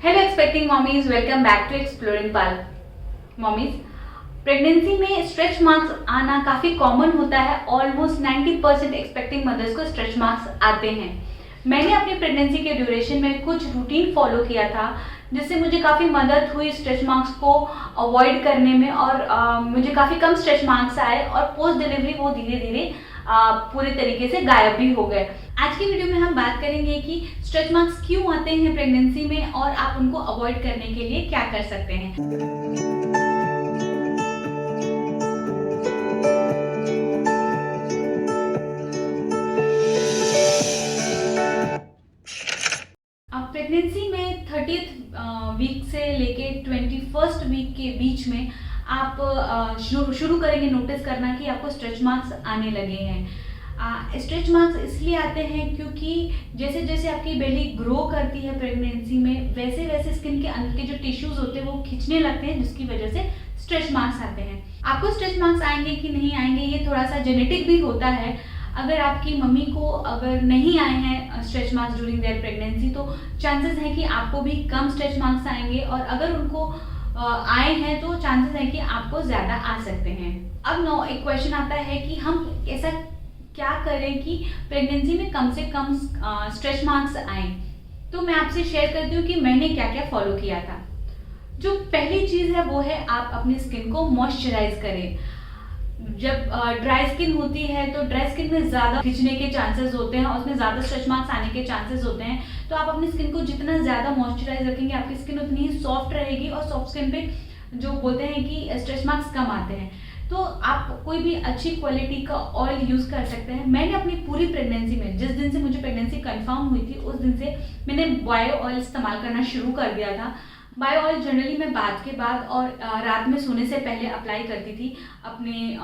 Hello expecting mommies, welcome back to exploring pal mommies. Pregnancy में stretch marks आना काफ़ी common होता है। ऑलमोस्ट 90% एक्सपेक्टिंग मदर्स को स्ट्रेच मार्क्स आते हैं। मैंने अपनी प्रेगनेंसी के ड्यूरेशन में कुछ रूटीन फॉलो किया था जिससे मुझे काफ़ी मदद हुई स्ट्रेच मार्क्स को अवॉइड करने में, और मुझे काफ़ी कम स्ट्रेच मार्क्स आए और पोस्ट डिलीवरी वो धीरे धीरे पूरे तरीके से गायब भी हो गए। आज की वीडियो में हम बात करेंगे कि स्ट्रेच मार्क्स क्यों आते हैं प्रेगनेंसी में और आप उनको अवॉइड करने के लिए क्या कर सकते हैं। अब प्रेगनेंसी में 30th वीक से लेके 21st वीक के बीच में आप शुरू करेंगे नोटिस करना कि आपको स्ट्रेच मार्क्स आने लगे हैं। स्ट्रेच मार्क्स इसलिए आते हैं क्योंकि जैसे जैसे आपकी बेली ग्रो करती है प्रेगनेंसी में, वैसे वैसे स्किन के अंदर के जो टिश्यूज होते हैं वो खिंचने लगते हैं, जिसकी वजह से स्ट्रेच मार्क्स आते हैं। आपको स्ट्रेच मार्क्स आएंगे कि नहीं आएंगे ये थोड़ा सा जेनेटिक भी होता है। अगर आपकी मम्मी को अगर नहीं आए हैं stretch marks during their pregnancy तो चांसेस है कि आपको भी कम स्ट्रेच मार्क्स आएंगे, और अगर उनको आए हैं तो चांसेस है कि आपको ज़्यादा आ सकते हैं। अब एक क्वेश्चन आता है कि हम ऐसा क्या करें कि प्रेगनेंसी में कम से कम स्ट्रेच मार्क्स आए। तो मैं आपसे शेयर करती हूँ कि मैंने क्या क्या फॉलो किया था। जो पहली चीज़ है वो है आप अपनी स्किन को मॉइस्चराइज करें। जब ड्राई स्किन होती है तो ड्राई स्किन में ज़्यादा खिंचने के चांसेस होते हैं और उसमें ज़्यादा स्ट्रेच मार्क्स आने के चांसेस होते हैं। तो आप अपनी स्किन को जितना ज़्यादा मॉइस्चराइज रखेंगे आपकी स्किन उतनी ही सॉफ्ट रहेगी, और सॉफ्ट स्किन पे जो बोलते हैं कि स्ट्रेच मार्क्स कम आते हैं। तो आप कोई भी अच्छी क्वालिटी का ऑयल यूज़ कर सकते हैं। मैंने अपनी पूरी प्रेगनेंसी में, जिस दिन से मुझे प्रेगनेंसी कंफर्म हुई थी उस दिन से मैंने बायो ऑयल इस्तेमाल करना शुरू कर दिया था। बायो ऑयल जनरली मैं बात के बाद और रात में सोने से पहले अप्लाई करती थी अपने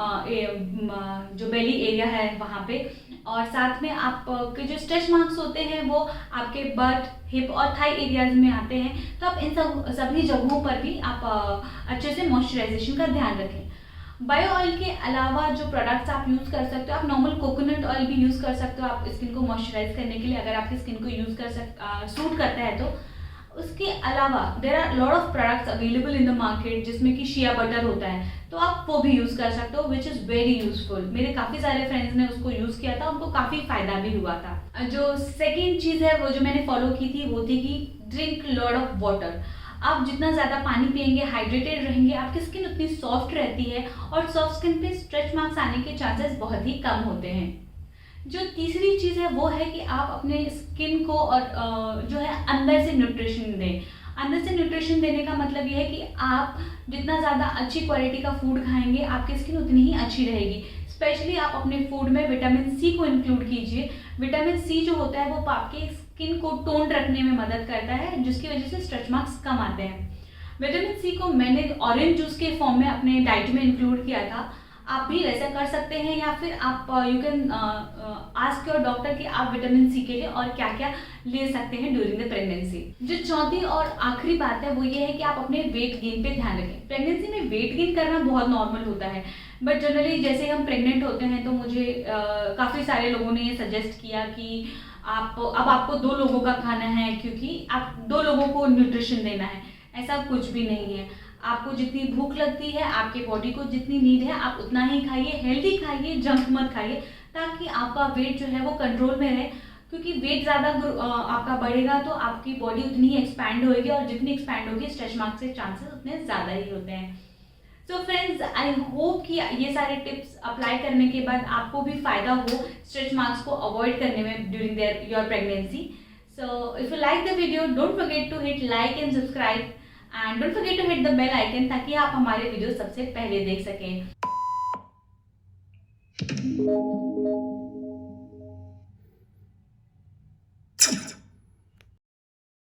जो बेली एरिया है वहाँ पे, और साथ में आपके जो स्ट्रेच मार्क्स होते हैं वो आपके बट, हिप और थाई एरियाज में आते हैं। तो आप इन सभी जगहों पर भी आप अच्छे से मॉइस्चराइजेशन का ध्यान रखें। बायो ऑयल के अलावा जो प्रोडक्ट्स आप यूज़ कर सकते हो, आप नॉर्मल कोकोनट ऑयल भी यूज़ कर सकते हो आप स्किन को मॉइस्चराइज करने के लिए, अगर आपकी स्किन को यूज़ सूट करता है तो। उसके अलावा there are lot of products available in the market जिसमें कि शिया बटर होता है, तो आप वो भी यूज़ कर सकते हो, विच इज़ वेरी यूजफुल। मेरे काफ़ी सारे फ्रेंड्स ने उसको यूज़ किया था, उनको काफ़ी फ़ायदा भी हुआ था। जो सेकेंड चीज़ है वो जो मैंने फॉलो की थी वो थी कि ड्रिंक लॉट ऑफ वाटर। आप जितना ज़्यादा पानी पिएंगे, हाइड्रेटेड रहेंगे, आपकी स्किन उतनी सॉफ्ट रहती है और सॉफ्ट स्किन पे स्ट्रेच मार्क्स आने के चांसेस बहुत ही कम होते हैं। जो तीसरी चीज़ है वो है कि आप अपने स्किन को और जो है अंदर से न्यूट्रिशन दें। अंदर से न्यूट्रिशन देने का मतलब ये है कि आप जितना ज़्यादा अच्छी क्वालिटी का फूड खाएंगे आपकी स्किन उतनी ही अच्छी रहेगी। स्पेशली आप अपने फूड में विटामिन सी को इंक्लूड कीजिए। विटामिन सी जो होता है वो आपकी स्किन को टोन रखने में मदद करता है, जिसकी वजह से स्ट्रेच मार्क्स कम आते हैं। विटामिन सी को मैंने ऑरेंज जूस के फॉर्म में अपने डाइट में इंक्लूड किया था। आप भी वैसा कर सकते हैं, या फिर आप you can ask your doctor कि आप विटामिन सी के लिए और क्या क्या ले सकते हैं ड्यूरिंग द प्रेगनेंसी। जो चौथी और आखिरी बात है वो ये है कि आप अपने वेट गेन पे ध्यान रखें। प्रेगनेंसी में वेट गेन करना बहुत नॉर्मल होता है, बट जनरली जैसे हम प्रेग्नेंट होते हैं तो मुझे काफ़ी सारे लोगों ने ये सजेस्ट किया कि अब आपको 2 लोगों का खाना है क्योंकि आप 2 लोगों को न्यूट्रिशन देना है। ऐसा कुछ भी नहीं है। आपको जितनी भूख लगती है, आपके बॉडी को जितनी नीड है, आप उतना ही खाइए, हेल्दी खाइए, जंक मत खाइए, ताकि आपका वेट जो है वो कंट्रोल में रहे। क्योंकि वेट ज़्यादा आपका बढ़ेगा तो आपकी बॉडी उतनी ही एक्सपैंड होगी, और जितनी एक्सपैंड होगी स्ट्रेच मार्क्स के चांसेस उतने ज़्यादा ही होते हैं। सो फ्रेंड्स, आई होप कि ये सारे टिप्स अप्लाई करने के बाद आपको भी फ़ायदा हो स्ट्रेच मार्क्स को अवॉइड करने में during your pregnancy. So if you like the video, don't forget to hit like and subscribe, and don't forget to hit the bell icon ताकि आप हमारे वीडियो सबसे पहले देख सकें।